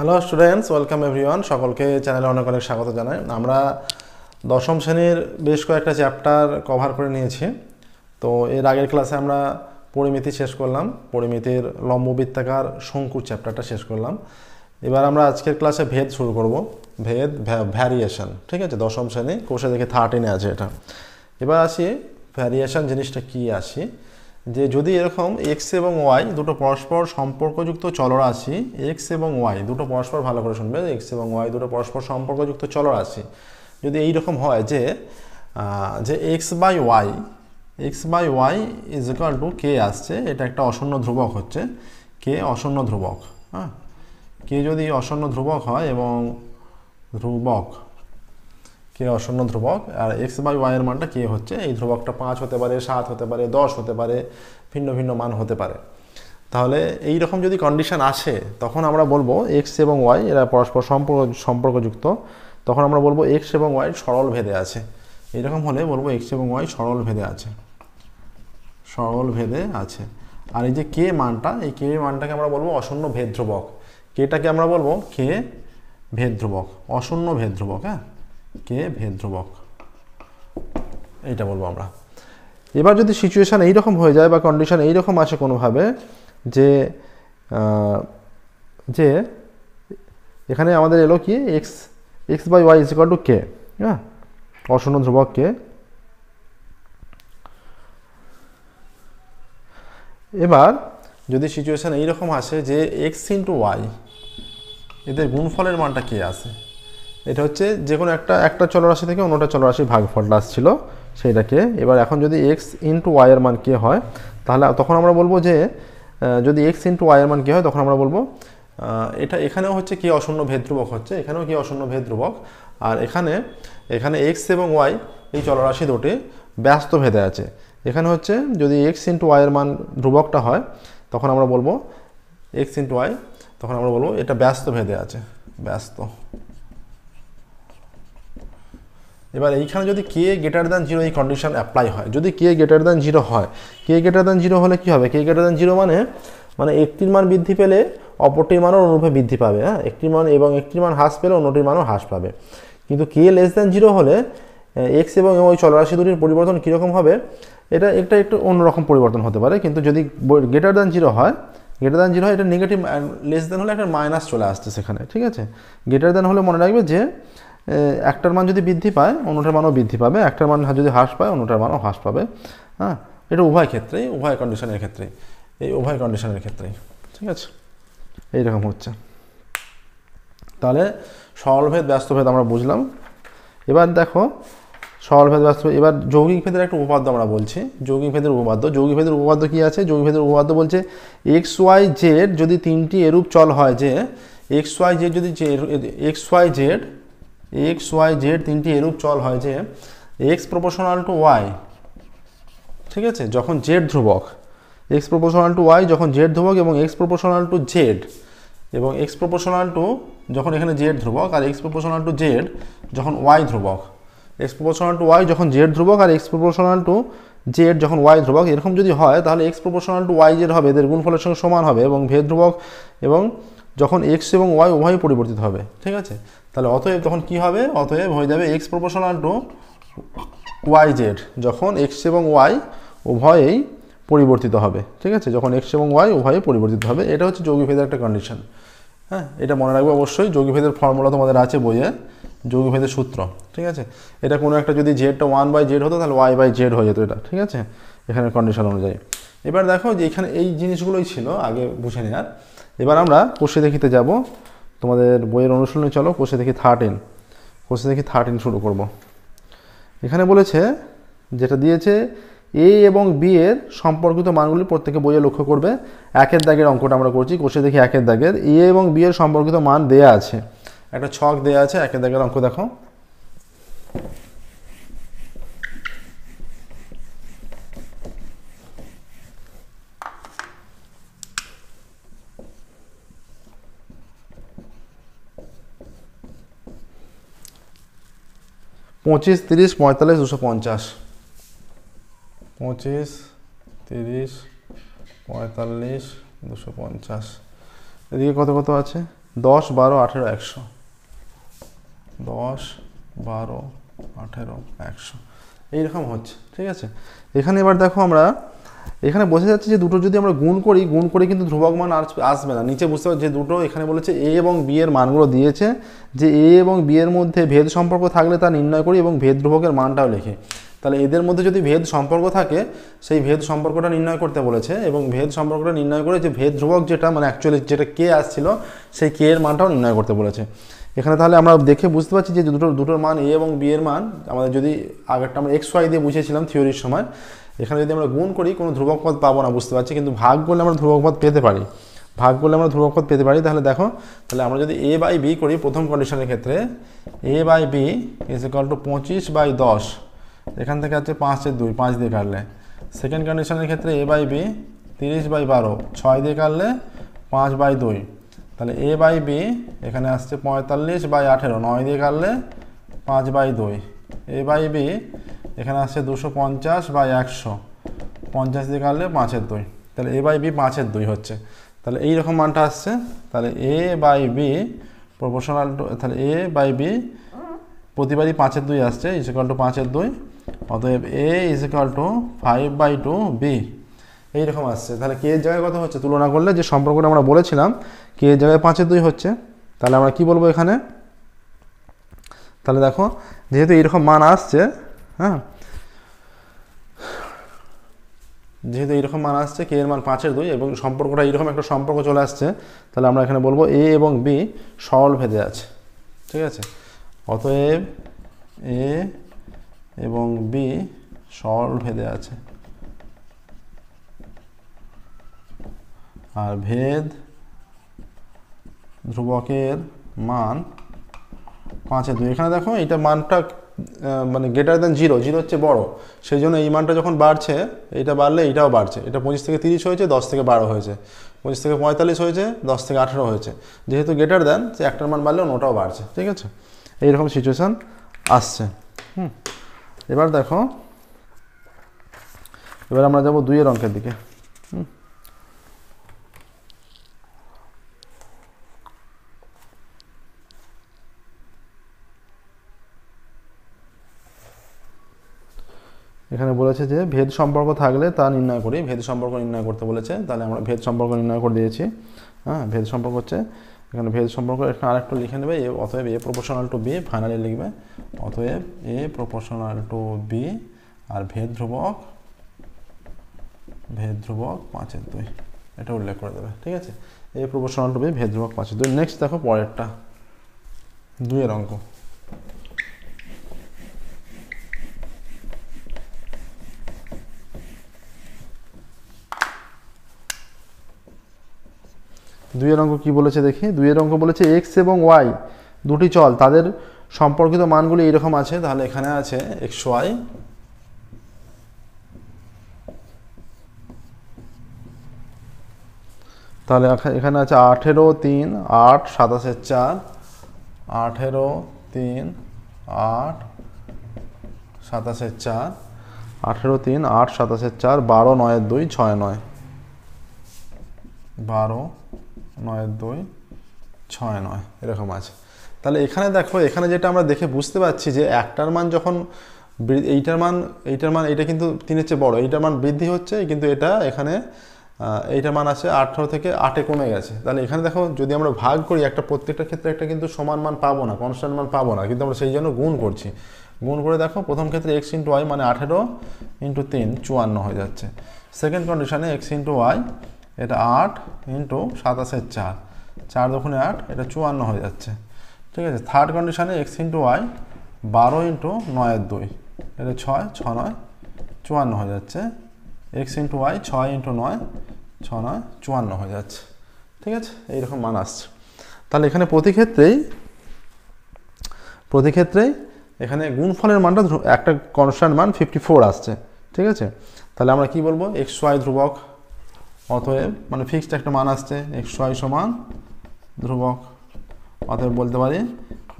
Hello students, welcome everyone. সকলকে চ্যানেলে অনেক অনেক স্বাগত জানাই। আমরা দশম শ্রেণীর বেশ কয়েকটা চ্যাপ্টার কভার করে নিয়েছি। তো এর আগের ক্লাসে আমরা পরিমিতি শেষ করলাম, পরিমিতির লম্ববৃত্তাকার শঙ্কুর চ্যাপ্টারটা শেষ করলাম। এবার আমরা আজকের ক্লাসে ভেদ শুরু করব, ভেদ ভ্যারিয়েশন। ঠিক আছে, দশম শ্রেণী কোর্সে দেখে 13-এ আছে এটা। এবার আসি ভ্যারিয়েশন জিনিসটা কি আসি, যে যদি এরকম এক্স এবং ওয়াই দুটো পরস্পর সম্পর্কযুক্ত চলরাশি, এক্স এবং ওয়াই দুটো পরস্পর, ভালো করে শুনবে, এক্স এবং ওয়াই দুটো পরস্পর সম্পর্কযুক্ত চলরাশি যদি এইরকম হয় যে x by y is equal to k আসছে, এটা একটা অশূন্য ধ্রুবক হচ্ছে, কে অশূন্য ধ্রুবক। হ্যাঁ, কে যদি অশূন্য ধ্রুবক হয় এবং ধ্রুবক কে অশূন্য ধ্রুবক, আর এক্স বাই ওয়াই এর মানটা কে হচ্ছে, এই ধ্রুবকটা 5 হতে পারে, 7 হতে পারে, 10 হতে পারে, ভিন্ন ভিন্ন মান হতে পারে। তাহলে এই রকম যদি কন্ডিশন আসে তখন আমরা বলবো এক্স এবং ওয়াই এরা পরস্পর সম্পর্কযুক্ত। তখন আমরা বলবো এক্স এবং ওয়াই সরল ভেদে আছে। এইরকম হলে বলবো এক্স এবং ওয়াই সরল ভেদে আছে, সরল ভেদে আছে। আর এই যে কে মানটা, এই কে মানটাকে আমরা বলবো অশূন্য ভেদ ধ্রুবক। কেটাকে আমরা বলবো কে ভেদ ধ্রুবক, অশূন্য ভেদ ধ্রুবক। হ্যাঁ, কে ভেদ ধ্রুবক, এইটা বলবো আমরা। এবার যদি সিচুয়েশান এইরকম হয়ে যায় বা কন্ডিশন এইরকম আসে কোনোভাবে যে যে এখানে আমাদের এলো কি x by y is equal to k, হ্যাঁ, অশূন্য ধ্রুবক কে। এবার যদি সিচুয়েশান এইরকম আসে যে এক্স ইন্টু ওয়াই এদের গুণফলের মানটা কে আসে, এটা হচ্ছে যে কোনো একটা চলরাশি থেকে অন্যটা চলরাশির ভাগফলটা আসছিল সেইটাকে। এবার এখন যদি এক্স ইন্টু ওয়াই এর মান কে হয়, তাহলে তখন আমরা বলবো যে যদি এক্স ইন্টু ওয়াই এর মান কে হয়, তখন আমরা বলবো এখানেও হচ্ছে কি অশূন্য ভেদ ধ্রুবক হচ্ছে, এখানেও কি অশূন্য ভেদ ধ্রুবক। আর এখানে এক্স এবং ওয়াই এই চলরাশি দুটি ব্যস্ত ভেদে আছে। এখানে হচ্ছে যদি এক্স ইন্টু ওয়াই এর মান ধ্রুবকটা হয়, তখন আমরা বলবো এক্স ইন্টু ওয়াই, তখন আমরা বলবো এটা ব্যস্ত ভেদে আছে, ব্যস্ত। এবার এইখানে যদি কে গ্রেটার দ্যান 0 এই কন্ডিশন অ্যাপ্লাই হয়, যদি কে গ্রেটার দ্যান 0 হয়, কে গ্রেটার দ্যান 0 হলে কি হবে, কে গ্রেটার দ্যান 0 মানে একটির মান বৃদ্ধি পেলে অপরটির মানও অনুরূপে বৃদ্ধি পাবে। হ্যাঁ, একটির মান এবং একটির মান হ্রাস পেলে অন্যটির মানও হ্রাস পাবে। কিন্তু কে লেস দ্যান 0 হলে এক্স এবং ওই চলরাশি দুটির পরিবর্তন কীরকম হবে, এটা একটু অন্যরকম পরিবর্তন হতে পারে। কিন্তু যদি গ্রেটার দ্যান 0 হয়, এটা নেগেটিভ, লেস দ্যান হলে একটা মাইনাস চলে আসছে সেখানে। ঠিক আছে, গ্রেটার দ্যান হলে মনে রাখবে যে একটার মান যদি বৃদ্ধি পায় অন্যটার মানও বৃদ্ধি পাবে, একটার মান যদি হ্রাস পায় অন্যটার মানও হ্রাস পাবে। হ্যাঁ, এটা উভয় ক্ষেত্রেই, উভয় কন্ডিশনের ক্ষেত্রেই, ঠিক আছে, এইরকম হচ্ছে। তাহলে সরলভেদ ব্যস্তভেদ আমরা বুঝলাম। এবার দেখো সরলভেদ ব্যস্তভেদ, এবার যৌগিক ভেদের একটা উপপাদ্য আমরা বলছি, যৌগিক ভেদের উপপাদ্য কি আছে, যৌগিক ভেদের উপপাদ্য বলছে এক্স ওয়াই জেড যদি তিনটি এরূপ চল হয় যে এক্স ওয়াই জেড তিনটি এরূপ চল হয় যে এক্স প্রপোর্শনাল টু ওয়াই, ঠিক আছে, যখন জেড ধ্রুবক, এক্স প্রপোর্শনাল টু ওয়াই যখন জেড ধ্রুবক, এবং এক্স প্রপোর্শনাল টু জেড, এবং এক্স প্রপোর্শনাল টু যখন এখানে জেড ধ্রুবক, আর এক্স প্রপোর্শনাল টু জেড যখন ওয়াই ধ্রুবক, এক্স প্রপোর্শনাল টু ওয়াই যখন জেড ধ্রুবক আর এক্স প্রপোর্শনাল টু জেড যখন ওয়াই ধ্রুবক, এরকম যদি হয় তাহলে x proportional to y z হবে, এদের গুণফলের সঙ্গে সমান হবে এবং ভেদ ধ্রুবক, এবং যখন এক্স এবং ওয়াই উভয়ই পরিবর্তিত হবে। ঠিক আছে, তাহলে অতএব তখন কি হবে, অতএব হয়ে যাবে x proportional to y z যখন এক্স এবং ওয়াই উভয়েই পরিবর্তিত হবে। ঠিক আছে, যখন এক্স এবং ওয়াই উভয়ই পরিবর্তিত হবে। এটা হচ্ছে যৌগিক ভেদের একটা কন্ডিশন। হ্যাঁ, এটা মনে রাখবে অবশ্যই। যৌগিক ভেদের ফর্মুলা তোমাদের আছে বইয়ে, যৌগিক ভেদের সূত্র। ঠিক আছে, এটা কোনো একটা যদি জেডটা 1/z হতো তাহলে y/z হয়ে যেত এটা। ঠিক আছে, এখানে কন্ডিশন অনুযায়ী। এবার দেখো যে এখানে এই জিনিসগুলোই ছিল আগে বুঝে নেওয়ার। এবার আমরা কোষে দেখিতে যাব, তোমাদের বইয়ের অনুশীলনে চলো কোষে দেখি 13 শুরু করব। এখানে বলেছে, যেটা দিয়েছে এ এবং বি এর সম্পর্কিত মানগুলি প্রত্যেকে বইয়ে লক্ষ্য করবে। একের দাগের অঙ্কটা আমরা করছি, কোষে দেখি একের দাগের এ এবং বি এর সম্পর্কিত মান দেয়া আছে, একটা ছক দেয়া আছে। একের দাগের অঙ্ক দেখো, পঁচিশ, 30, 45, 250, 25, 30, 45, 250। এদিকে কত আছে, 10, 12, 18, 100, 10, 12, 18, 100 এইরকম হচ্ছে। ঠিক আছে, এখানে এবার দেখো আমরা এখানে বোঝা যাচ্ছে যে দুটো যদি আমরা গুণ করি কিন্তু ধ্রুবক মান আসবে না। নিচে বুঝতে পারছি যে দুটো এখানে বলেছে এ এবং বি এর মানগুলো দিয়েছে, যে এ এবং বি এর মধ্যে ভেদ সম্পর্ক থাকলে তা নির্ণয় করি এবং ভেদ ধ্রুবকের মানটাও লিখি। তাহলে এদের মধ্যে যদি ভেদ সম্পর্ক থাকে সেই ভেদ সম্পর্কটা নির্ণয় করতে বলেছে, এবং ভেদ সম্পর্কটা নির্ণয় করে যে ভেদ ধ্রুবক যেটা মানে অ্যাকচুয়ালি যেটা কে আসছিল সেই কে এর মানটাও নির্ণয় করতে বলেছে এখানে। তাহলে আমরা দেখে বুঝতে পারছি যে দুটোর মান এ এবং বি এর মান আমাদের যদি আগেরটা আমরা এক্স ওয়াই দিয়ে বুঝিয়েছিলাম থিওরির সময়, এখানে যদি আমরা গুণ করি কোনো ধ্রুবক পদ পাবো না বুঝতে পারছি, কিন্তু ভাগ করলে আমরা ধ্রুবক পদ পেতে পারি। তাহলে দেখো, তাহলে আমরা যদি এ বাই বি করি প্রথম কন্ডিশনের ক্ষেত্রে, a by b is equal to 25/10, এখান থেকে আছে 5/2, 5 দিয়ে কাটলে। সেকেন্ড কন্ডিশনের ক্ষেত্রে এ বাই বি 30/12, 6 দিয়ে কাটলে 5/2, তাহলে এ বাই বি এখানে আসছে 45/18, 9 দিয়ে কাটলে 5/2, এ বাই বি এখানে আসছে 250/100, 50 দিয়ে কাটলে 5/2, তাহলে এ বাই বি 5/2 হচ্ছে। তাহলে এইরকম মানটা আসছে। তাহলে এ বাই বি প্রপোর্শনাল টু, তাহলে এ বাই বি প্রতিবারই 5/2 আসছে ইজ ইকুয়াল টু 5/2, অতএব এ ইজ ইকুয়াল টু 5/2 বি এইরকম আসছে। তাহলে কে এর জায়গায় কত হচ্ছে তুলনা করলে যে সম্পর্কটা আমরা বলেছিলাম কে এর জায়গায় 5/2 হচ্ছে। তাহলে আমরা কি বলবো এখানে, তাহলে দেখো যেহেতু এইরকম মান আসছে, হ্যাঁ যেহেতু এইরকম মান আসছে কে এর মান 5/2 এবং সম্পর্কটা এইরকম একটা সম্পর্ক চলে আসছে, তাহলে আমরা এখানে বলবো এ এবং বি সরল ভেদে আছে। ঠিক আছে, অতএব এ এবং বি সরল ভেদে আছে, আর ভেদ ধ্রুবকের মান 5/2। এখানে দেখো এইটা মানটা মানে গ্রেটার দ্যান 0, 0 হচ্ছে বড়, সেই জন্য এই মানটা যখন বাড়ছে এইটা বাড়লে এইটাও বাড়ছে। এটা 25 থেকে 30 হয়েছে, 10 থেকে 12 হয়েছে, 25 থেকে 45 হয়েছে, 10 থেকে 18 হয়েছে। যেহেতু গ্রেটার দ্যান, সে একটার মান বাড়লে ওটাও বাড়ছে। ঠিক আছে, এইরকম সিচুয়েশান আসছে। এবার দেখো, এবার আমরা যাবো 2 এর অঙ্কের দিকে। এখানে বলেছে যে ভেদ সম্পর্ক থাকলে তা নির্ণয় করি, ভেদ সম্পর্ক নির্ণয় করতে বলেছে। তাহলে আমরা ভেদ সম্পর্ক নির্ণয় করে দিয়েছি। হ্যাঁ, ভেদ সম্পর্ক হচ্ছে এখানে ভেদ সম্পর্ক এখানে আরেকটু লিখে নেবে, অতএব এ প্রপোর্শনাল টু বি ফাইনালি লিখবে, অতএব এ প্রপোর্শনাল টু বি, আর ভেদ ধ্রুবক 5/2 এটা উল্লেখ করে দেবে। ঠিক আছে, এ প্রপোর্শনাল টু বি ভেদ ধ্রুবক 5/2। নেক্সট দেখো পরেরটা 2 এর অঙ্ক। দুইয়ের অঙ্ক কি বলেছে দেখি। 2 এর অঙ্ক বলেছে এক্স এবং ওয়াই দুটি চল, তাদের সম্পর্কিত মানগুলি এরকম আছে। তাহলে এখানে আছে এক্স ওয়াই, তাহলে এখানে আছে 18, 3, 8, 27, 4, 18, 3, 8, 27, 4, 18, 3, 8, 27, 4, 12, 9, 2, 6, 9, 12, 9, 2, 6, 9 এরকম আছে। তাহলে এখানে দেখো, এখানে যেটা আমরা দেখে বুঝতে পারছি যে একটার মান যখন এইটার মান এটা কিন্তু 3-এর চেয়ে বড়, এইটার মান বৃদ্ধি হচ্ছে, কিন্তু এটা এখানে এইটার মান আছে 18 থেকে 8-এ কমে গেছে। তাহলে এখানে দেখো যদি আমরা ভাগ করি একটা প্রত্যেকটা ক্ষেত্রে একটা কিন্তু সমান মান পাবো না, কনস্ট্যান্ট মান পাবো না, কিন্তু আমরা সেই জন্য গুণ করছি। গুণ করে দেখো প্রথম ক্ষেত্রে এক্স ইন্টু ওয়াই মানে 18 ইন্টু 3 54 হয়ে যাচ্ছে। সেকেন্ড কন্ডিশনে এক্স ইন্টু ওয়াই এটা 8 ইন্টু 27-এর 4, 4 দুগুণে 8 এটা 54 হয়ে যাচ্ছে। ঠিক আছে, থার্ড কন্ডিশনে এক্স ইন্টু ওয়াই 12 ইন্টু 9-এর 2 এটা 6, 6, 9, 54 হয়ে যাচ্ছে। এক্স ইন্টু ওয়াই 6 ইন্টু 9, 6, 9, 54 হয়ে যাচ্ছে। ঠিক আছে, এইরকম মান আসছে। তাহলে এখানে প্রতি ক্ষেত্রেই এখানে গুণফলের মানটা একটা কনস্ট্যান্ট মান 54 আসছে। ঠিক আছে, তাহলে আমরা কি বলবো, এক্স ওয়াই ধ্রুবক, অতএব মানে ফিক্সড একটা মান আসছে এক্স ওয়াই সমান ধ্রুবক, অতএব বলতে পারি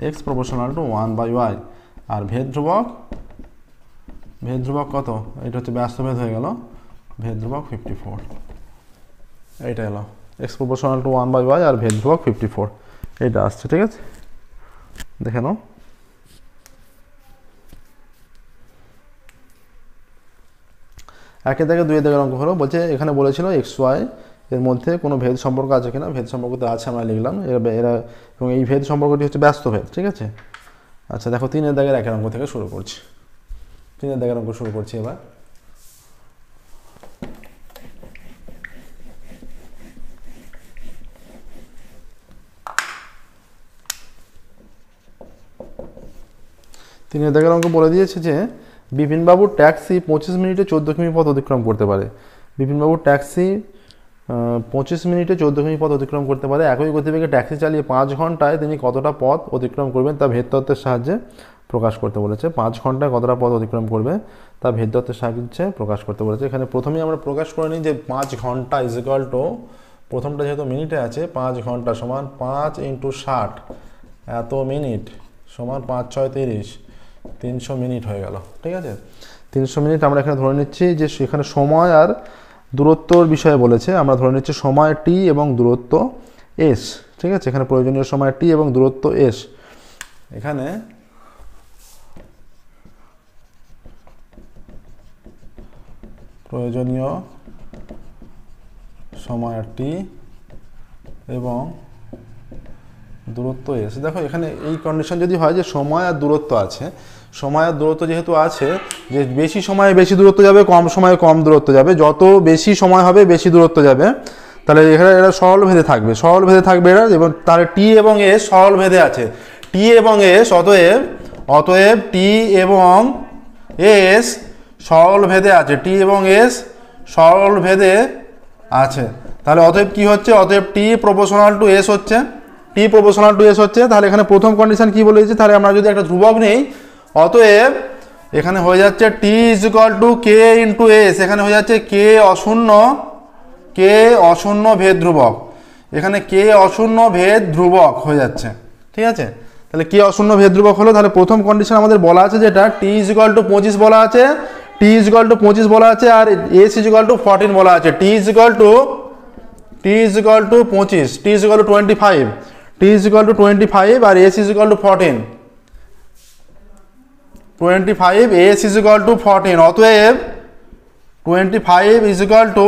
এক্স প্রপোর্শনাল টু 1/y, আর ভেদ ধ্রুবক কত, এটা হচ্ছে ব্যস্ত ভেদ হয়ে গেল, ভেদ ধ্রুবক 54, এইটা এলো এক্স প্রপোর্শনাল টু 1/y আর ভেদ ধ্রুবক 54। এটা আসছে, ঠিক আছে, দেখে নাও। একের দাগে দুইয়ের দাগের অঙ্ক হলো, বলছে এখানে বলেছিল এক্স ওয়াই এর মধ্যে কোনো ভেদ সম্পর্ক আছে কিনা। ভেদ সম্পর্ক তো আছে, আমরা লিখলাম এরা, এবং এই ভেদ সম্পর্কটি হচ্ছে ব্যস্ত ভেদ, ঠিক আছে। আচ্ছা দেখো, 3-এর দাগের একের অঙ্ক থেকে শুরু করছি। 3-এর দাগের অঙ্ক শুরু করছি এবার। তিনের দাগের অঙ্ক বলে দিয়েছে যে বিপিনবাবুর ট্যাক্সি 25 মিনিটে 14 কিমি পথ অতিক্রম করতে পারে। বিপিনবাবুর ট্যাক্সি 25 মিনিটে 14 কিমি পথ অতিক্রম করতে পারে। একই গতিবেগে ট্যাক্সি চালিয়ে 5 ঘন্টায় তিনি কতটা পথ অতিক্রম করবেন তা ভেদ তত্ত্বের সাহায্যে প্রকাশ করতে বলেছে। 5 ঘন্টায় কতটা পথ অতিক্রম করবে তা ভেদ তত্ত্বের সাহায্যে প্রকাশ করতে বলেছে। এখানে প্রথমেই আমরা প্রকাশ করে নিই যে 5 ঘন্টা ইজ ইকুয়াল টু, প্রথমটা যেহেতু মিনিটে আছে, 5 ঘন্টা সমান 5 × 60 এত মিনিট সমান 5 × 6 = 30, 300 মিনিট হয়ে গেল, ঠিক আছে। 300 মিনিট আমরা এখানে ধরে নিচ্ছি যে সেখানে সময় আর দূরত্বর বিষয়ে বলেছে, আমরা ধরে নিচ্ছি সময় টি এবং দূরত্ব এস, ঠিক আছে। এখানে প্রয়োজনীয় সময় টি এবং দূরত্ব এস। এখানে প্রয়োজনীয় সময় টি এবং দূরত্ব এস। দেখো এখানে এই কন্ডিশন যদি হয় যে সময় আর দূরত্ব আছে, সময় আর দূরত্ব যেহেতু আছে, যে বেশি সময়ে বেশি দূরত্ব যাবে, কম সময়ে কম দূরত্ব যাবে, যত বেশি সময় হবে বেশি দূরত্ব যাবে, তাহলে এখানে এরা সরল ভেদে থাকবে, সরল ভেদে থাকবে এরা। এবং তাহলে টি এবং এস সরল ভেদে আছে, টি এবং এস, অতএব টি এবং এস সরল ভেদে আছে, টি এবং এস সরল ভেদে আছে। তাহলে অতএব কি হচ্ছে, অতএব টি প্রপোর্শনাল টু এস হচ্ছে, টি প্রপোর্শনাল টু এস হচ্ছে। তাহলে এখানে প্রথম কন্ডিশন কি বলেছে, তাহলে আমরা যদি একটা ধ্রুবক নেই, অতএব এখানে হয়ে যাচ্ছে t is equal to k into s. এখানে হয়ে যাচ্ছে কে অশূন্য ভেদ ধ্রুবক, এখানে কে অশূন্য ভেদ ধ্রুবক হয়ে যাচ্ছে, ঠিক আছে। তাহলে কে অশূন্য ভেদ ধ্রুবক হলো। তাহলে প্রথম কন্ডিশন আমাদের বলা আছে যেটা টি ইজ ইকুয়াল টু 25 বলা আছে, টি ইজ ইকুয়াল টু 25 বলা আছে, আর এস ইজ ইকুয়াল টু 14 বলা আছে। T is equal to 25, t is equal to 25, t is equal to 25 আর s is equal to 14, 25, s is equal to 14। অতএব 25 is equal to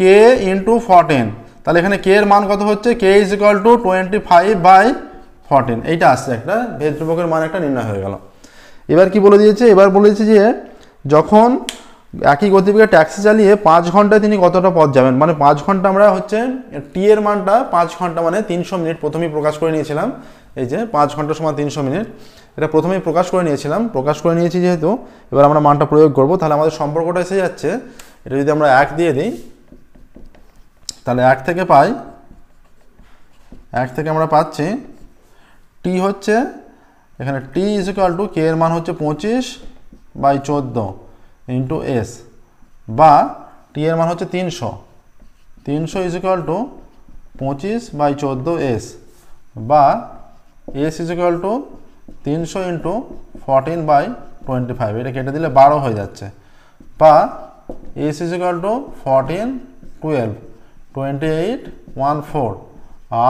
k into 14। তাহলে এখানে কে এর মান কত হচ্ছে, কে ইজ ইকুয়াল টু 25/14, এইটা আসছে, একটা ভেদ ধ্রুবকের মান একটা নির্ণয় হয়ে গেল। এবার কি বলে দিয়েছে, এবার বলেছে যে যখন একই গতিবেগে ট্যাক্সি চালিয়ে 5 ঘন্টায় তিনি কতটা পথ যাবেন, মানে 5 ঘন্টা আমরা হচ্ছে টি এর মানটা 5 ঘন্টা মানে 300 মিনিট প্রথমেই প্রকাশ করে নিয়েছিলাম। এই যে 5 ঘন্টা সমান 300 মিনিট, এটা প্রথমেই প্রকাশ করে নিয়েছিলাম, প্রকাশ করে নিয়েছি যেহেতু এবার আমরা মানটা প্রয়োগ করব। তাহলে আমাদের সম্পর্কটা এসে যাচ্ছে, এটা যদি আমরা 1 দিয়ে দিই, তাহলে 1 থেকে পাই, 1 থেকে আমরা পাচ্ছি টি হচ্ছে, এখানে টি ইজ ইকুয়াল টু কে এর মান হচ্ছে 25/14 ইন্টু এস, বা টি এর মান হচ্ছে 300 ইজ ইকুয়াল টু 25/14 এস, বা S is equal two 300 into 14/25, এটা কেটে দিলে 12 হয়ে যাচ্ছে, বা S is equal to 14, 12, 28, 14,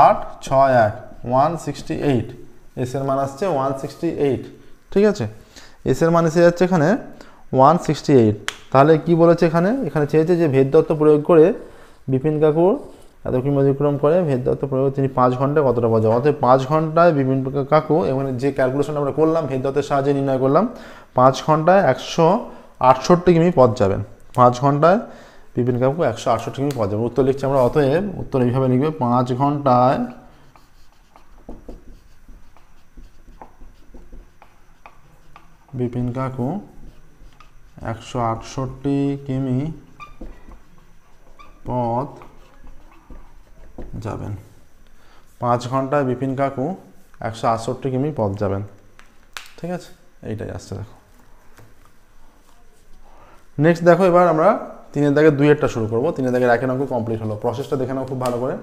8, 6, 1, 168, S এর মান আসছে 168, ঠিক আছে। এস এর মান এসে যাচ্ছে এখানে 168। তাহলে কি বলেছে এখানে, এখানে চেয়েছে যে ভেদ তত্ত্ব প্রয়োগ করে বিপিন কাকুর এত কিমি অতিক্রম করে, ভেদ তত্ত্ব প্রয়োগ তিনি 5 ঘন্টায় কতটা পথ যাবেন। অর্থাৎ 5 ঘন্টায় বিপিন কাকু, এখানে যে ক্যালকুলেশন আমরা করলাম ভেদ তত্ত্বের সাহায্যে নির্ণয় করলাম, 5 ঘন্টায় 168 কিমি পথ যাবেন। 5 ঘন্টায় বিপিন কাকু 168 কিমি পথ যাবেন। উত্তর লিখছি আমরা, অতএব উত্তর এইভাবে লিখবে, 5 ঘন্টায় বিপিন কাকু 168 কিমি পথ যাবেন। 5 ঘন্টায় বিপিন কাকু 168 কিমি পথ যাবেন, ঠিক আছে। এইটাই আসছে। দেখো নেক্সট, দেখো এবার আমরা 3-এর দাগের 2-এরটা শুরু করবো। 3-এর দাগের 1-এর অঙ্ক কমপ্লিট হলো। প্রসেসটা দেখে নাও খুব ভালো করে।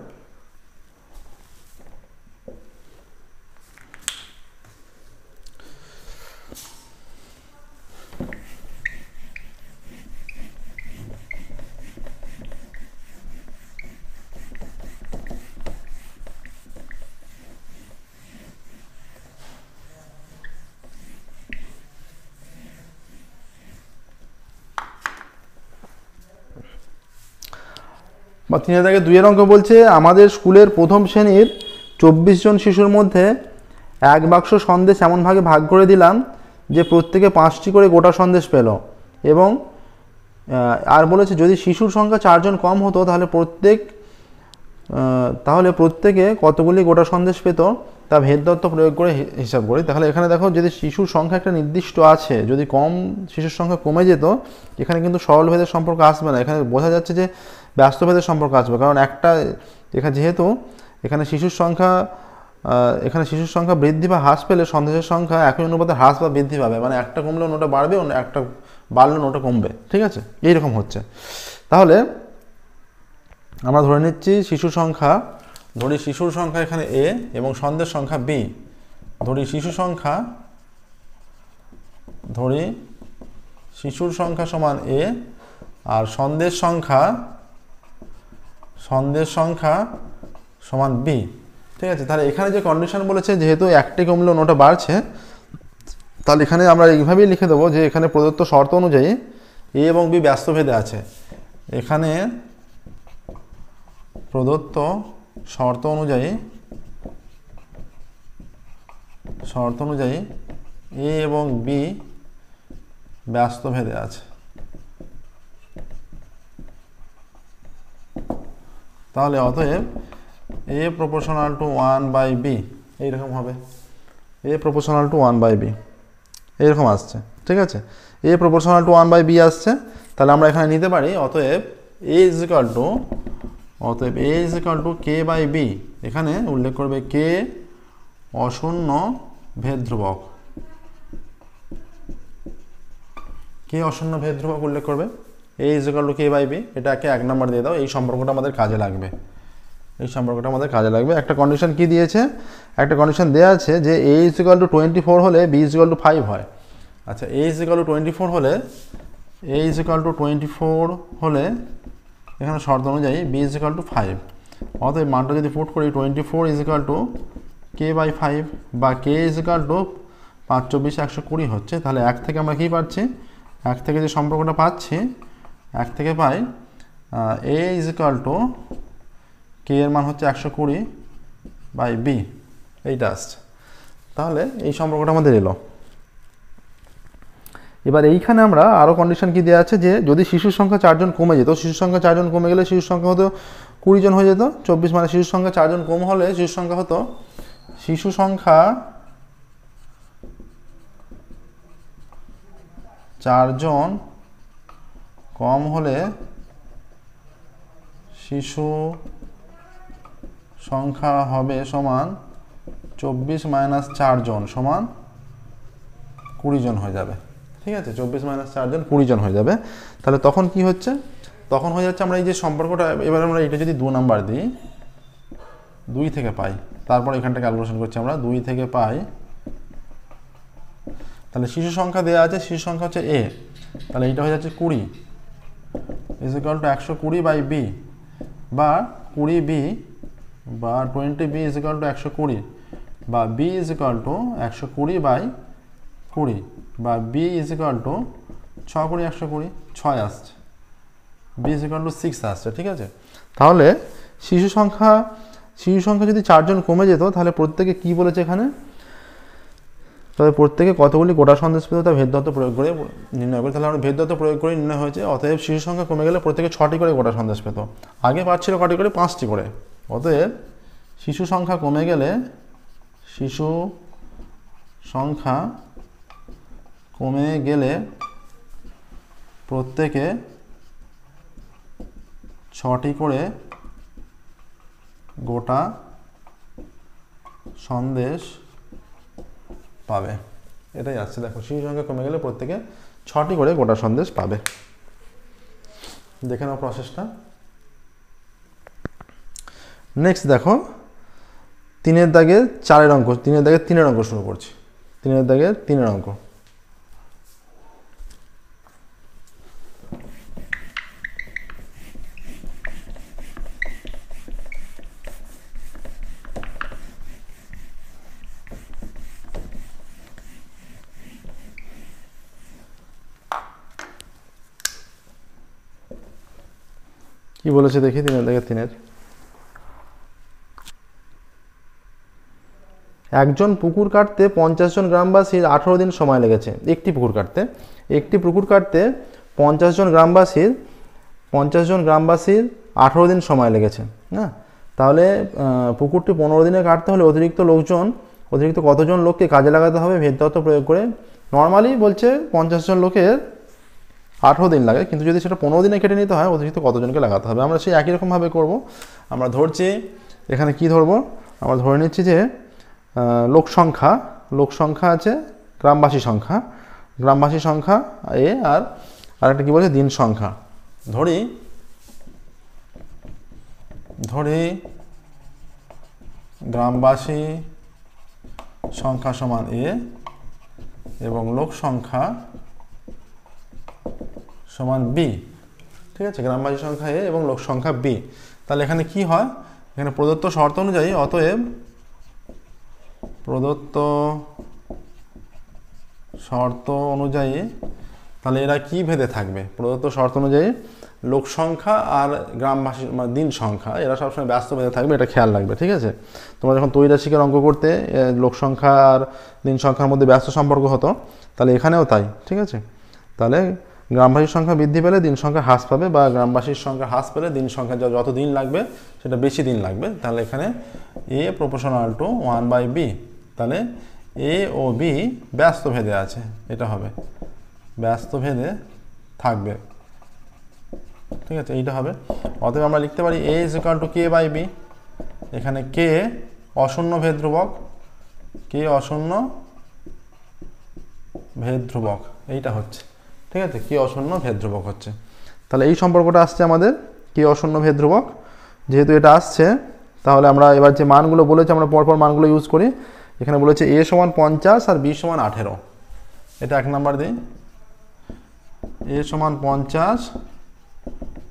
বা 3 দাগে 2 অঙ্ক বলছে আমাদের স্কুলের প্রথম শ্রেণীর 24 জন শিশুর মধ্যে এক বাক্স সন্দেশ এমনভাবে ভাগ করে দিলাম যে প্রত্যেকে 5টি করে গোটা সন্দেশ পেল এবং আর বলেছে যদি শিশুর সংখ্যা 4 জন কম হতো তাহলে প্রত্যেকে কতগুলি গোটা সন্দেশ পেত তা ভেদদত্ত প্রয়োগ করে হিসাব করি। তাহলে এখানে দেখো যদি শিশুর সংখ্যা একটা নির্দিষ্ট আছে, যদি শিশুর সংখ্যা কমে যেত, এখানে কিন্তু সরল ভেদের সম্পর্ক আসবে না, এখানে বোঝা যাচ্ছে যে ব্যস্ত ভেদের সম্পর্ক আসবে। কারণ যেহেতু এখানে শিশুর সংখ্যা বৃদ্ধি বা হ্রাস পেলে সন্দেশের সংখ্যা একই অনুপাতে হ্রাস বা বৃদ্ধি পাবে, মানে একটা কমলে অন্যটা বাড়বে, একটা বাড়লে অন্যটা কমবে, ঠিক আছে, এইরকম হচ্ছে। তাহলে আমরা ধরে নিচ্ছি শিশুর সংখ্যা এখানে a এবং সন্দেশ সংখ্যা b। ধরি শিশুর সংখ্যা সমান a আর সন্দেশ সংখ্যা সমান b, ঠিক আছে। তাহলে এখানে যে কন্ডিশন বলেছে যেহেতু একটি কমলে অন্যটা বাড়ছে, তাহলে এখানে আমরা এইভাবেই লিখে দেবো যে এখানে প্রদত্ত শর্ত অনুযায়ী a এবং b ব্যস্ত ভেদে আছে। এখানে প্রদত্ত শর্ত অনুযায়ী a এবং b ব্যস্ত ভেদে আছে। তাহলে অতএব a proportional to 1/b এইরকম হবে, a proportional to 1/b এইরকম আসছে, ঠিক আছে। a proportional to 1/b আসছে, তাহলে আমরা এখানে নিতে পারি অতএব a is equal to k/b। এখানে উল্লেখ করবে k অশূন্য ভেদ ধ্রুবক, উল্লেখ করবে। a is equal to k/b, এটাকে 1 নম্বর দিয়ে দাও, এই সম্পর্কটা আমাদের কাজে লাগবে। একটা কন্ডিশন কি দিয়েছে, একটা কন্ডিশন দেওয়া আছে যে a is equal to 24 হলে b is equal to 5 হয়। আচ্ছা, a is equal to 24 হলে এখানে শর্ত অনুযায়ী b is equal to 5। অতএব মানটা যদি পুট করি 24 is equal to k/5 বা k is equal to 5 24 120 হচ্ছে। তাহলে 1 থেকে আমরা কি পাচ্ছি, 1 থেকে যে সম্পর্কটা পাচ্ছি, 1 থেকে পাই a is equal to k এর মান হচ্ছে 120/b, এইটা আসছে। তাহলে এই সম্পর্কটা আমাদের এলো। এবার এইখানে আমরা আরও কন্ডিশন কি দেওয়া আছে যে যদি শিশুর সংখ্যা 4 জন কমে যেত, শিশুর সংখ্যা 4 জন কমে গেলে শিশুর সংখ্যা হতো 20 জন হয়ে যেত। 24 মানে শিশুর সংখ্যা 4 জন কম হলে শিশুর সংখ্যা হতো 4 জন কম হলে শিশু সংখ্যা হবে সমান 24 - 4 জন সমান 20 জন হয়ে যাবে, ঠিক আছে। 24 - 4 জন 20 জন হয়ে যাবে। তাহলে তখন কি হচ্ছে, তখন হয়ে যাচ্ছে আমরা এই যে সম্পর্কটা, এবার আমরা এটা যদি 2 নাম্বার দিই, 2 থেকে পাই, তারপর এখানটা ক্যালকুলেশন করছি আমরা 2 থেকে পাই। তাহলে শিশু সংখ্যা দেওয়া আছে, শিশু সংখ্যা হচ্ছে a, তাহলে এইটা হয়ে যাচ্ছে 20 is equal to 120/b বা 20b বা 20b is equal to 120 বা b is equal to 120/20 বা b is equal to 6 × 120, 6 আসছে, b is equal to 6 আসছে, ঠিক আছে। তাহলে শিশু সংখ্যা যদি 4 জন কমে যেত, তাহলে প্রত্যেকে কি বলেছে এখানে, তবে প্রত্যেকে কতগুলি গোটা সন্দেশ পেত তা ভেদদত্ত প্রয়োগ করে নির্ণয় করি। তাহলে আমরা ভেদদত্ত প্রয়োগ করে নির্ণয় হয়েছে। অতএব শিশু সংখ্যা কমে গেলে প্রত্যেকে 6টি করে গোটা সন্দেশ পেত, আগে পাচ্ছিল কটি করে, 5টি করে। অতএব শিশু সংখ্যা কমে গেলে প্রত্যেকে 6টি করে গোটা সন্দেশ পাবে, এটাই আসছে। দেখো, শিশু সংখ্যা কমে গেলে প্রত্যেকে 6টি করে গোটা সন্দেশ পাবে। দেখে নাও প্রসেসটা। নেক্সট দেখো 3-এর দাগে 4-এর অঙ্ক, 3-এর দাগে 3-এর অঙ্ক শুরু করছি। 3-এর দাগে 3-এর অঙ্ক। কি বলেছে দেখি 3 একজন পুকুর কাটতে 50 জন গ্রামবাসীর 18 দিন সময় লেগেছে। একটি পুকুর কাটতে 50 জন গ্রামবাসীর 18 দিন সময় লেগেছে। না, তাহলে পুকুরটি 15 দিনে কাটতে হলে অতিরিক্ত কতজন লোককে কাজে লাগাতে হবে ভেদ তত্ত্ব প্রয়োগ করে? নর্মালি বলছে 50 জন লোকের 18 দিন লাগে, কিন্তু যদি সেটা 15 দিনে কেটে নিতে হয় অতিরিক্ত কতজনকে লাগাতে হবে? আমরা সেই একই রকমভাবে করব। আমরা ধরছি এখানে কি ধরবো, আমরা ধরে নিচ্ছি যে লোক সংখ্যা আছে, গ্রামবাসী সংখ্যা এ, আর একটা কি বলছে দিন সংখ্যা। ধরি গ্রামবাসী সংখ্যা সমান এ এবং লোক সংখ্যা সমান বি। ঠিক আছে, গ্রামবাসী সংখ্যা এ এবং লোক সংখ্যা বি। তাহলে এখানে কি হয়, এখানে প্রদত্ত শর্ত অনুযায়ী, অতএব প্রদত্ত শর্ত অনুযায়ী তাহলে এরা কি ভেদে থাকবে? প্রদত্ত শর্ত অনুযায়ী লোক সংখ্যা আর গ্রামবাসী মানে দিন সংখ্যা এরা সবসময় ব্যস্ত ভেদে থাকবে, এটা খেয়াল রাখবে। ঠিক আছে, তোমরা যখন ত্রৈরাশিকের অঙ্ক করতে লোক সংখ্যা আর দিন সংখ্যার মধ্যে ব্যস্ত সম্পর্ক হতো, তাহলে এখানেও তাই। ঠিক আছে, তাহলে গ্রামবাসীর সংখ্যা বৃদ্ধি পেলে দিন সংখ্যা হ্রাস পাবে, বা গ্রামবাসীর সংখ্যা হ্রাস পেলে দিন সংখ্যা যত দিন লাগবে সেটা বেশি দিন লাগবে। তাহলে এখানে এ প্রপোর্শনাল টু 1/b। তাহলে এ ও বি ব্যস্ত ভেদে আছে, এটা হবে ব্যস্ত ভেদে থাকবে। ঠিক আছে, এইটা হবে। অতএব আমরা লিখতে পারি a = k/b। এখানে k অশূন্য ভেদ ধ্রুবক, এইটা হচ্ছে। ঠিক আছে, কে অশূন্য ভেদ ধ্রুবক হচ্ছে। তাহলে এই সম্পর্কটা আসছে আমাদের, কে অশূন্য ভেদ ধ্রুবক। যেহেতু এটা আসছে, তাহলে আমরা এবার যে মানগুলো বলেছি আমরা পরপর মানগুলো ইউজ করি। এখানে বলেছে a = 50 আর b = 18। এটা 1 নাম্বার দিই, a = 50,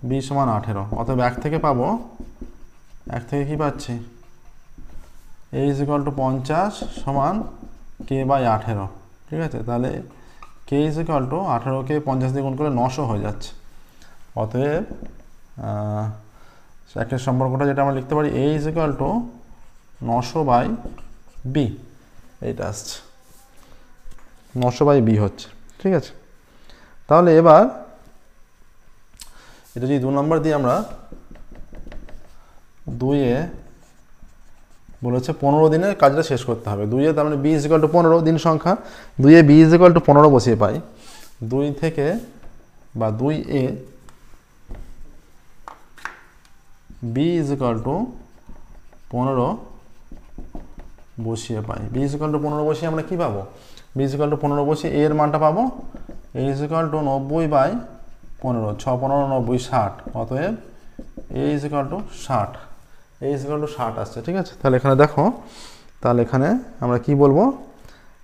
b = 18। অতএব 1 থেকে পাবো, 1 থেকে কি পাচ্ছি, a = 50 সমান k/18। ঠিক আছে, তাহলে k = 18কে 50 দিয়ে গুণ করলে 900 হয়ে যাচ্ছে। অতএব একের সম্পর্কটা যেটা আমরা লিখতে পারি a = 900/b, এইটা আসছে 900/b হচ্ছে। ঠিক আছে, তাহলে এবার এটা যদি 2 নম্বর দিয়ে আমরা 2-এ বলেছে 15 দিনে কাজটা শেষ করতে হবে। 2-এ তার মানে b = 15 দিন সংখ্যা, 2-এ b = 15 বসিয়ে পাই। 2 থেকে বা 2-এ b = 15 বসিয়ে পাই। b = 15 বসিয়ে আমরা কি পাবো? b = 15 বসিয়ে এর মানটা পাবো a = 90/15, 6 15 90 60। অতএব a = 60, a = 60 আসছে। ঠিক আছে, তাহলে এখানে দেখো, তাহলে এখানে আমরা কি বলবো,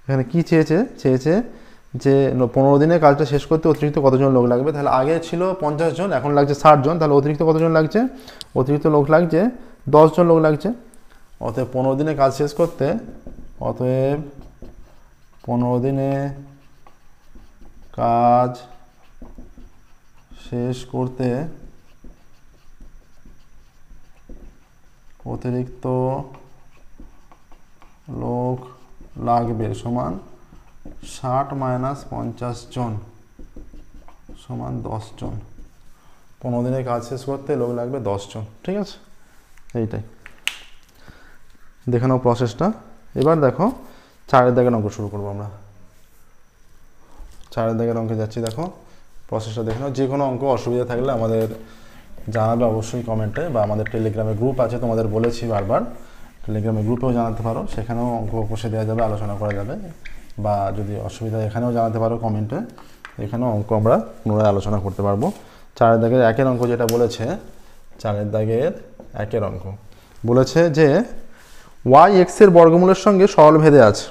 এখানে কি চেয়েছে যে 15 দিনে কাজটা শেষ করতে অতিরিক্ত কতজন লোক লাগবে। তাহলে আগে ছিল 50 জন, এখন লাগছে 60 জন। তাহলে অতিরিক্ত কতজন লাগছে? অতিরিক্ত লোক লাগছে 10 জন লোক লাগছে। অতএব 15 দিনে কাজ শেষ করতে, অতএব 15 দিনে কাজ শেষ করতে অতিরিক্ত লোক লাগবে সমান 60 - 50 জন সমান 10 জন। 15 দিনে কাজ শেষ করতে লোক লাগবে 10 জন। ঠিক আছে, এইটাই দেখে নাও প্রসেসটা। এবার দেখো 4-এর দাগের অঙ্ক শুরু করবো আমরা। 4-এর দাগের অঙ্কে যাচ্ছি। দেখো প্রসেসটা দেখে নাও। যে কোনো অঙ্ক অসুবিধা থাকলে আমাদের জানাবে অবশ্যই কমেন্টে, বা আমাদের টেলিগ্রামে গ্রুপ আছে, তোমাদের বলেছি বারবার, টেলিগ্রামে গ্রুপেও জানাতে পারো, সেখানেও অঙ্ক কষে দেওয়া যাবে, আলোচনা করা যাবে। বা যদি অসুবিধা এখানেও জানাতে পারো কমেন্টে, এখানেও অঙ্ক আমরা পুনরায় আলোচনা করতে পারবো। 4-এর দাগের 1-এর অঙ্ক যেটা বলেছে, 4-এর দাগের 1-এর অঙ্ক বলেছে যে y x-এর বর্গমূলের সঙ্গে সরল ভেদে আছে।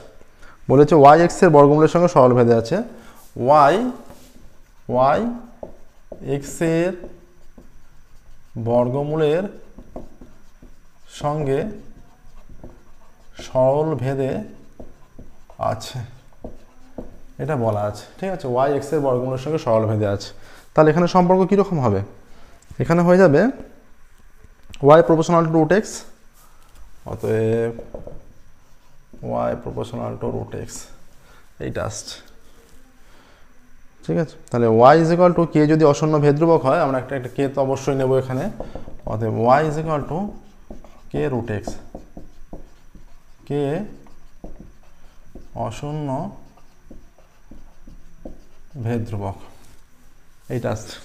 বলেছে y x-এর বর্গমূলের সঙ্গে সরল ভেদে আছে। y x-এর বর্গমূলের সঙ্গে সরল ভেদে আছে, এটা বলা আছে। ঠিক আছে, y x-এর বর্গমূলের সঙ্গে সরল ভেদে আছে। তাহলে এখানে সম্পর্ক কীরকম হবে? এখানে হয়ে যাবে y proportional to root x, অতএব y proportional to root x এইটা আসছে। ঠিক আছে, তাহলে y is equal to k যদি অশূন্য ভেদ ধ্রুবক হয়, আমরা একটা কে তো অবশ্যই নেব এখানে, অতএব y is equal to k root x, k অশূন্য ভেদ ধ্রুবক এইটা আসছে,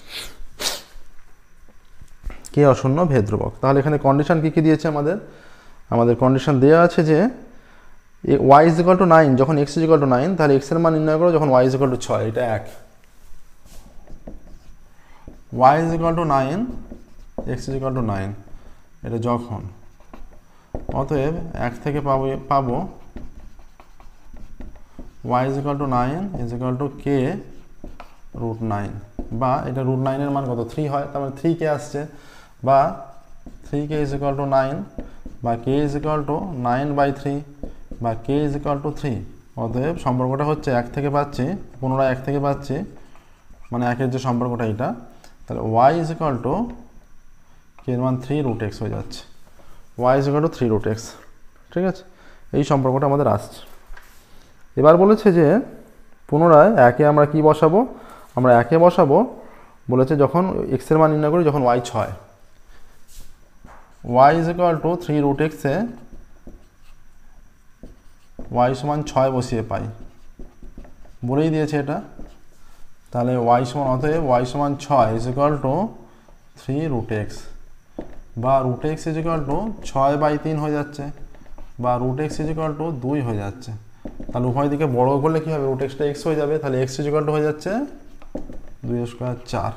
কে অশূন্য ভেদ ধ্রুবক। তাহলে এখানে কন্ডিশন কি কি দিয়েছে আমাদের কন্ডিশন দেওয়া আছে যে y ইজ ইকুয়াল টু 9 যখন x ইজ ইকুয়াল টু 9, তাহলে x এর মান নির্ণয় করো যখন y ইজ ইকুয়াল টু 6, এটা এক। y is equal to 9, x is equal to 9, এটা যখন, অতএব 1 থেকে পাবো y is equal to 9 is equal to k root 9, বা এটা রুট 9 এর মান কত 3 হয়, তার মানে 3k আসছে, বা 3k ইজ ইকুয়াল টু 9, বা k ইজ ইকুয়াল টু 9/3, বা k ইজ ইকুয়াল টু 3। অতএব সম্পর্কটা হচ্ছে 1 থেকে পাচ্ছি, পুনরায় 1 থেকে পাচ্ছি, মানে 1 এর যে সম্পর্কটা এটা, তাহলে y is equal to k এর মান 3 রুট এক্স হয়ে যাচ্ছে, y is equal to 3 root x. ঠিক আছে, এই সম্পর্কটা আমাদের আসছে। এবার বলেছে যে পুনরায় একে আমরা কি বসাবো, আমরা একে বসাবো বলেছে যখন x এর মান নির্ণয় করি যখন y 6, y is equal to 3 root এক্সে y সমান 6 বসিয়ে পাই, বলেই দিয়েছে এটা। তাহলে y সমান, অতএব y সমান 6 is equal to 3 root x, বা root x is equal to 6/3 হয়ে যাচ্ছে, বা root x is equal to 2 হয়ে যাচ্ছে। তাহলে উভয় দিকে বড় করলে কি হবে, রুট এক্সটা এক্স হয়ে যাবে, তাহলে এক্স ইজ ইকুয়াল টু হয়ে যাচ্ছে 2 স্কোয়ার 4।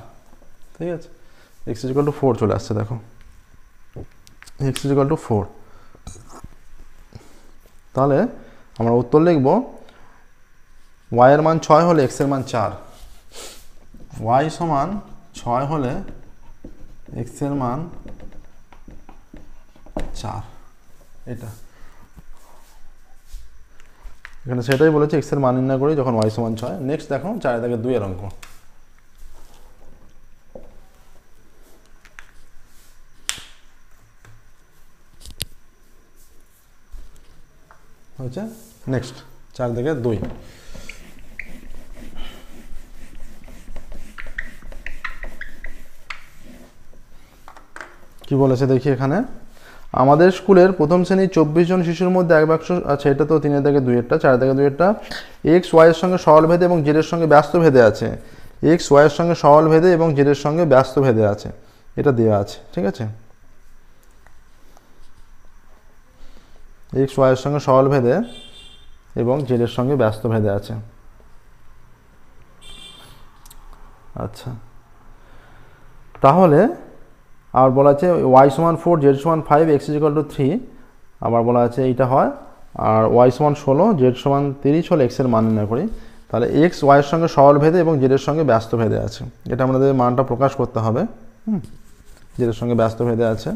ঠিক আছে, এক্স ইজ ইকুয়াল টু 4 চলে আসছে, দেখো এক্স ইজ ইকুয়াল টু 4। তাহলে আমরা উত্তর লিখব y এর মান 6 হলে x এর মান 4, y সমান 6 হলে x এর মান 4, এটা এখানে সেটাই বলেছে, x এর মান নির্ণয় করি যখন y সমান 6। নেক্সট দেখো 4 থেকে 2 এর অঙ্ক, হচ্ছে নেক্সট 4 থেকে 2। কি বলেছে দেখি এখানে, আমাদের স্কুলের প্রথম শ্রেণীর 24 জন শিশুর মধ্যে এক বাক্স, আচ্ছা এটা তো 3 থেকে 2 এরটা, 4 থেকে 2 এরটা, x y এর সঙ্গে সরল ভেদে এবং z এর সঙ্গে ব্যস্ত ভেদে আছে, x y এর সঙ্গে সরল ভেদে এবং z এর সঙ্গে ব্যস্ত ভেদে আছে, এটা দেওয়া আছে। ঠিক আছে, x y এর সঙ্গে সরল ভেদে এবং z এর সঙ্গে ব্যস্ত ভেদে আছে। আচ্ছা, তাহলে আর বলা আছে y সমান 4 z সমান 5 x ইজ ইকুয়াল টু 3, আবার বলা আছে এইটা হয়, আর y সমান 16 z সমান 30 হলে x এর মান নির্ণয় করি। তাহলে x y এর সঙ্গে সরল ভেদে এবং z এর সঙ্গে ব্যস্ত ভেদে আছে, এটা আমাদের মানটা প্রকাশ করতে হবে। z এর সঙ্গে ব্যস্ত ভেদে আছে,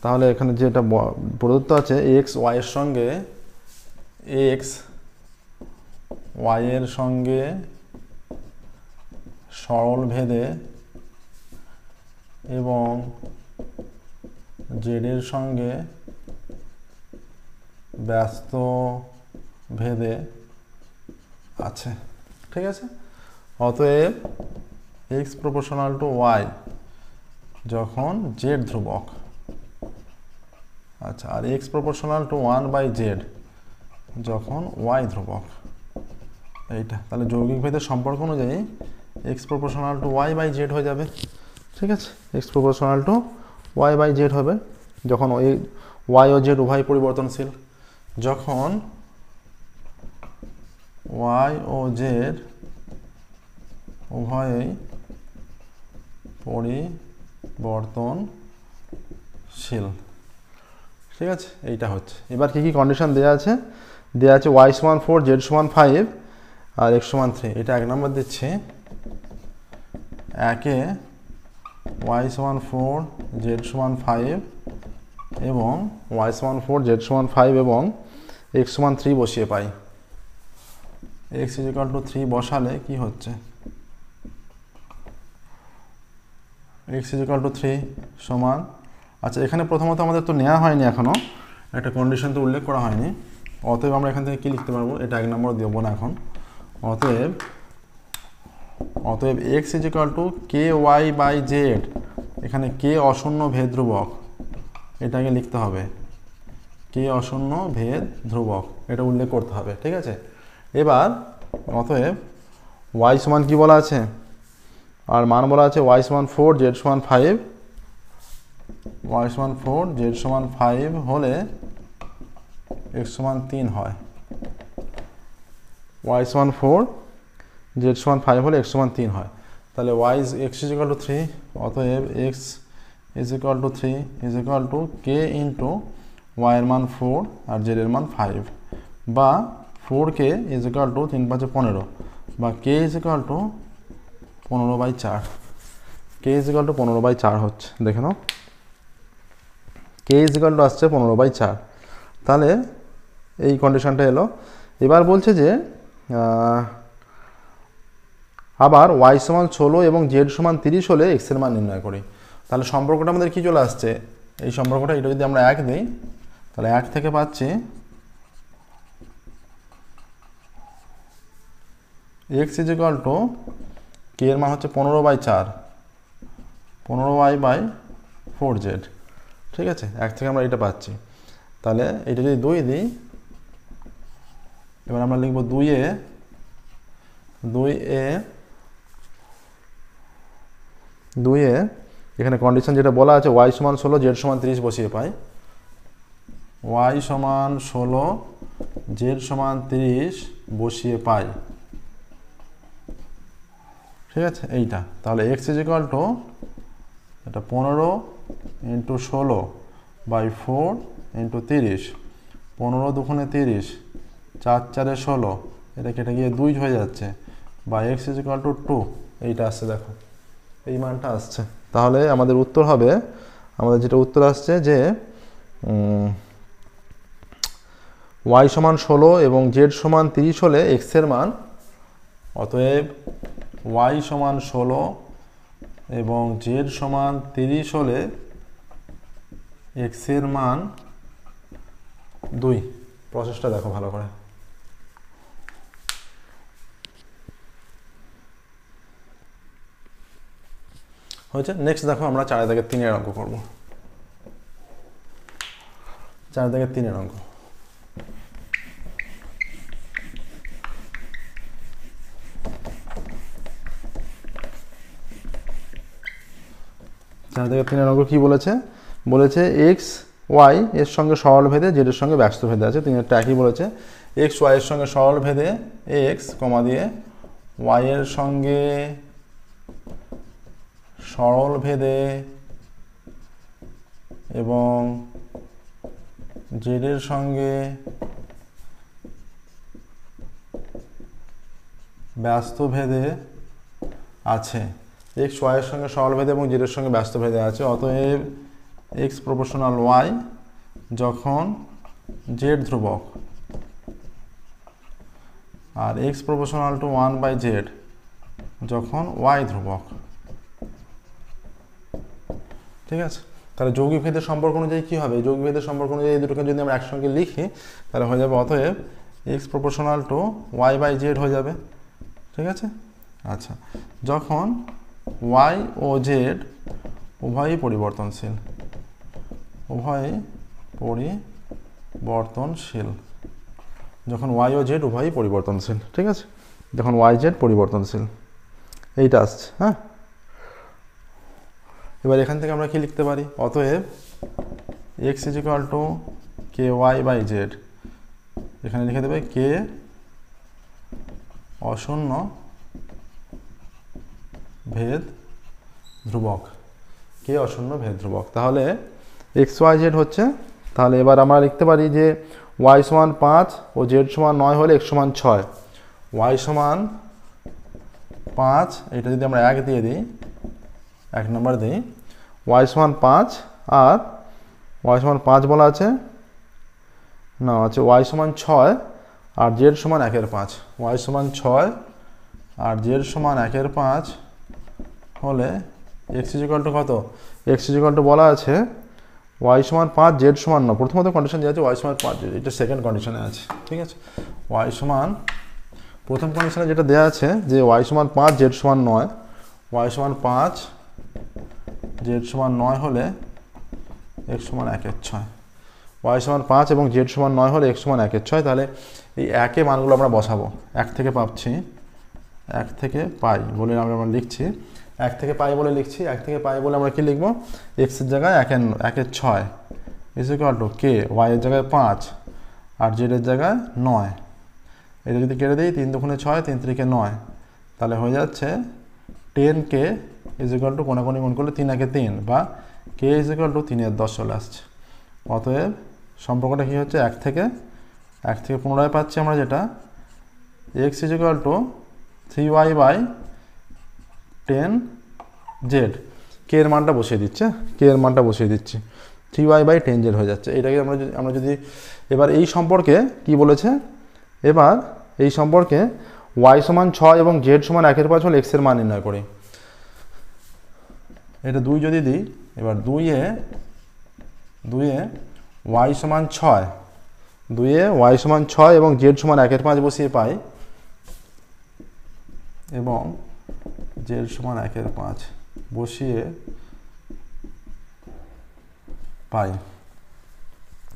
তাহলে এখানে যেটা প্রদত্ত আছে x y এর সঙ্গে, x y এর সঙ্গে সরল ভেদে এবং z এর সঙ্গে ব্যস্ত ভেদে আছে। ঠিক আছে, অতএব x প্রপোর্শনাল টু y যখন z ধ্রুবক, আচ্ছা, আর x প্রপোর্শনাল টু 1/z যখন y ধ্রুবক, এইটা তাহলে যৌগিক ভেদের সম্পর্ক অনুযায়ী x প্রপোর্শনাল টু y/z হয়ে যাবে। ঠিক আছে, x প্রপোর্শনাল টু y/z হবে যখন ওই y ও z উভয় পরিবর্তনশীল, যখন y ও z উভয়ই পরিবর্তনশীল। ঠিক আছে, এইটা হচ্ছে। এবার কি কি কন্ডিশন দেওয়া আছে, দেওয়া আছে y সমান 4 z সমান 5 আর x সমান 3, এটা 1 নম্বর দিচ্ছে, একে y সমান 4 z সমান 5 এবং y সমান 4 z সমান 5 এবং x সমান 3 বসিয়ে পাই। x ইজ ইকুয়াল টু 3 বসালে কি হচ্ছে, x ইজিক্যাল টু 3 সমান, আচ্ছা এখানে প্রথমত আমাদের তো নেওয়া হয়নি এখনও, একটা কন্ডিশন তো উল্লেখ করা হয়নি, অতএব আমরা এখান থেকে কী লিখতে পারবো, এটা 1 নম্বর দেবো না এখন। অতএব x ইজিক্যাল টু ky বাই জেড, এখানে কে অশূন্য ভেদ ধ্রুবক, এটাকে লিখতে হবে কে অশূন্য ভেদ ধ্রুবক, এটা উল্লেখ করতে হবে, ঠিক আছে। এবার অতএব y সমান কী বলা আছে, আর মান বলা আছে y সমান 4 z সমান 5, y সমান 4 z সমান 5 হলে x সমান 3 হয়, y সমান 4 z সমান 5 হলে x সমান 3 হয়, তাহলে x ইজিক্যাল টু 3, অতএব x is equal to 3 is equal to k into y এর মান 4 আর z এর মান 5, বা 4k ইজিক্যাল টু 3 5 15, বা k is equal to 15/4, k is equal to 15/4 হচ্ছে, দেখে নাও k ইজিক্যাল টু আসছে 15/4, তাহলে এই কন্ডিশনটা এলো। এবার বলছে যে আবার y সমান 16 এবং z সমান 30 হলে x এর মান নির্ণয় করি, তাহলে সম্পর্কটা আমাদের কি চলে আসছে, এই সম্পর্কটা, এটা যদি আমরা 1 দিই তাহলে 1 থেকে পাচ্ছি x ইজিক্যাল টু k এর মান হচ্ছে 15/4, 15y/4z, ঠিক আছে, 1 থেকে আমরা এটা পাচ্ছি। তাহলে এটা যদি 2 দিই, এবার আমরা লিখব 2a এখানে কন্ডিশন যেটা বলা আছে y সমান 16 z সমান 30 বসিয়ে পাই, y সমান 16 z সমান 30 বসিয়ে পাই, ঠিক আছে এইটা। তাহলে x ইজিক্যাল টু এটা 15 ইন্টু 16/4 ইন্টু 30, 15 দুগুণে 30, 4 4 16, এটা কেটে গিয়ে 2 হয়ে যাচ্ছে, বা x ইজিক্যাল টু 2, এইটা আসছে, দেখো এই মানটা আসছে। তাহলে আমাদের উত্তর হবে, আমাদের যেটা উত্তর আসছে যে y সমান 16 এবং z সমান 30 হলে x এর মান, অতএব y সমান 16 এবং z সমান 30 হলে x এর মান 2। প্রসেসটা দেখো ভালো করে। হয়েছে। নেক্সট দেখো আমরা 4/3 অঙ্ক করব। 4/3 অঙ্ক। 4/3 অঙ্ক কি বলেছে? বলেছে এক্স ওয়াই এর সঙ্গে সরল ভেদে জেড এর সঙ্গে ব্যস্ত ভেদে আছে। তিনি একটা একই বলেছে, এক্স ওয়াই এর সঙ্গে সরল ভেদে এক্স কমা দিয়ে ওয়াই এর সঙ্গে সরল ভেদে এবং জেড এর সঙ্গে ব্যস্ত ভেদে আছে। এক্স ওয়াই এর সঙ্গে সরল ভেদে এবং জেড এর সঙ্গে ব্যস্ত ভেদে আছে। অতএব এক্স প্রপোর্শনাল ওয়াই যখন জেড ধ্রুবক আর এক্স প্রপোর্শনাল টু 1/z যখন ওয়াই ধ্রুবক। ঠিক আছে, তাহলে যৌগিক ভেদের সম্পর্ক অনুযায়ী কী হবে? যৌগিক ভেদের সম্পর্ক অনুযায়ী এই দুটোকে যদি আমরা একসঙ্গে লিখি তাহলে হয়ে যাবে অতএব এক্স প্রপোর্শনাল টু y/z হয়ে যাবে। ঠিক আছে, আচ্ছা, যখন y ও z উভয়ই পরিবর্তনশীল, উভয়ই পরিবর্তনশীল, যখন y ও z উভয়ই পরিবর্তনশীল। ঠিক আছে, যখন y z পরিবর্তনশীল, এইটা আসছে। হ্যাঁ, এবার এখান থেকে আমরা কি লিখতে পারি? অতএব x ইজিক্যাল টু ky/z, এখানে লিখে দেবে কে অশূন্য ভেদ ধ্রুবক, কে অশূন্য ভেদ ধ্রুবক। তাহলে xyz হচ্ছে, তাহলে এবার আমরা লিখতে পারি যে y সমান 5 ও z সমান 9 হলে x সমান 6। y সমান 5, এটা যদি আমরা 1 দিয়ে দিই, 1 নম্বর দিই, y সমান 5 আর y সমান 5 বলা আছে না, আছে y সমান 6 আর z সমান 1/5। y সমান 6 আর z সমান 1/5 হলে এক্স ইজ ইকুয়াল টু কত, এক্স ইজ ইকুয়াল টু বলা আছে ওয়াই সমান 5 জেড সমান 9। প্রথমত কন্ডিশন দেওয়া আছে ওয়াই সমান 5 জেড, এটা সেকেন্ড কন্ডিশনে আছে, ঠিক আছে। ওয়াই সমান প্রথম কন্ডিশনে যেটা দেওয়া আছে যে ওয়াই সমান 5 জেড সমান 9, ওয়াই সমান 5 জেড সমান 9 হলে এক্স সমান 1/6, ওয়াই সমান 5 এবং জেড সমান 9 হলে এক্স সমান 1/6। তাহলে এই একে মানগুলো আমরা বসাবো, 1 থেকে পাচ্ছি, 1 থেকে পাই বলে আমরা লিখছি, 1 থেকে পাই বলে লিখছি, 1 থেকে পাই বলে আমরা কি লিখবো, এক্সের জায়গায় 1/6 ইজ ইকুয়াল টু কে, ওয়াইয়ের জায়গায় 5 আর জেডের জায়গায় 9। এটা যদি কেটে দিই 3 দুগুণে 6, 3 3 9, তাহলে হয়ে যাচ্ছে 10k ইজ ইকুয়াল টু কোনাকুনি গুণ করলে 3 1 3 বা কে ইজ ইকুয়াল টু 3/10 চলে আসছে। অতএব সম্পর্কটা কী হচ্ছে, 1 থেকে পুনরায় পাচ্ছি আমরা যেটা x is equal two 3y/10z, কে এর মানটা বসিয়ে দিচ্ছে, কে এর মানটা বসিয়ে দিচ্ছি, 3y/10z হয়ে যাচ্ছে। এটাকে আমরা যদি এবার এই সম্পর্কে কি বলেছে, এবার এই সম্পর্কে y সমান 6 এবং z সমান 1/5 হলে x এর মান নির্ণয় করি। এটা 2 যদি দিই, এবার 2 এ y সমান 6, 2 এ y সমান 6 এবং z সমান 1/5 বসিয়ে পাই, এবং z সমান 1/5 বসিয়ে পাই।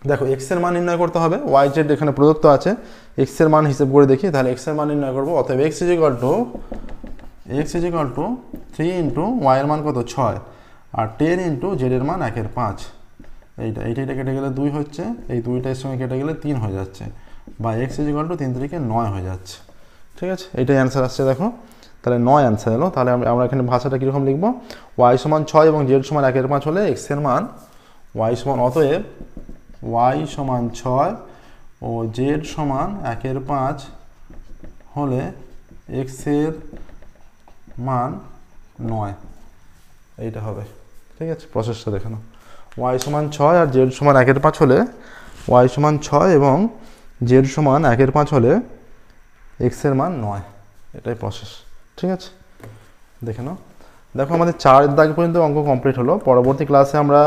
দেখো x এর মান নির্ণয় করতে হবে, y z এখানে প্রদত্ত আছে, x এর মান হিসেব করে দেখি, তাহলে x এর মান নির্ণয় করব। অতএব x is equal to 3 into y এর মান কত 6 আর 10 ইন্টু z এর মান 1/5, এইটা কেটে গেলে 2 হচ্ছে, এই 2টার সঙ্গে কেটে গেলে 3 হয়ে যাচ্ছে, বা x ইজ ইকুয়াল টু 3 3 9 হয়ে যাচ্ছে, ঠিক আছে। এইটাই অ্যান্সার আসছে, দেখো তাহলে 9 অ্যান্সার এলো। তাহলে আমরা এখানে ভাষাটা কীরকম লিখবো, y সমান 6 এবং z সমান 1/5 হলে x এর মান y সমান, অতএব y সমান 6 ও z সমান 1/5 হলে x এর মান 9, এইটা হবে, ঠিক আছে। প্রসেসটা দেখে নাও, y সমান 6 আর z সমান 1/5 হলে, y সমান 6 এবং z সমান 1/5 হলে x এর মান 9, এটাই প্রসেস, ঠিক আছে। দেখে নাও, দেখো আমাদের 4 দাগ পর্যন্ত অঙ্ক কমপ্লিট হলো। পরবর্তী ক্লাসে আমরা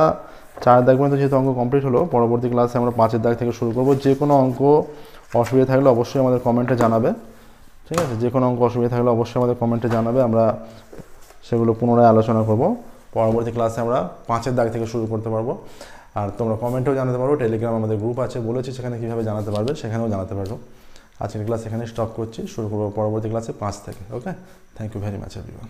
4 দাগ পর্যন্ত যেহেতু অঙ্ক কমপ্লিট হলো, পরবর্তী ক্লাসে আমরা 5 দাগ থেকে শুরু করব। যে কোনো অঙ্ক অসুবিধা থাকলে অবশ্যই আমাদের কমেন্টে জানাবে, ঠিক আছে। যে কোনো অঙ্ক অসুবিধা থাকলে অবশ্যই আমাদের কমেন্টে জানাবে, আমরা সেগুলো পুনরায় আলোচনা করব। পরবর্তী ক্লাসে আমরা 5 দাগ থেকে শুরু করতে পারবো। আর তোমরা কমেন্টেও জানাতে পারো, টেলিগ্রাম আমাদের গ্রুপ আছে বলেছি, সেখানে কীভাবে জানাতে পারবে সেখানেও জানাতে পারবো। আজকের ক্লাস এখানে স্টপ করছি, শুরু করবো পরবর্তী ক্লাসে 5 থেকে। Okay, thank you very much everyone.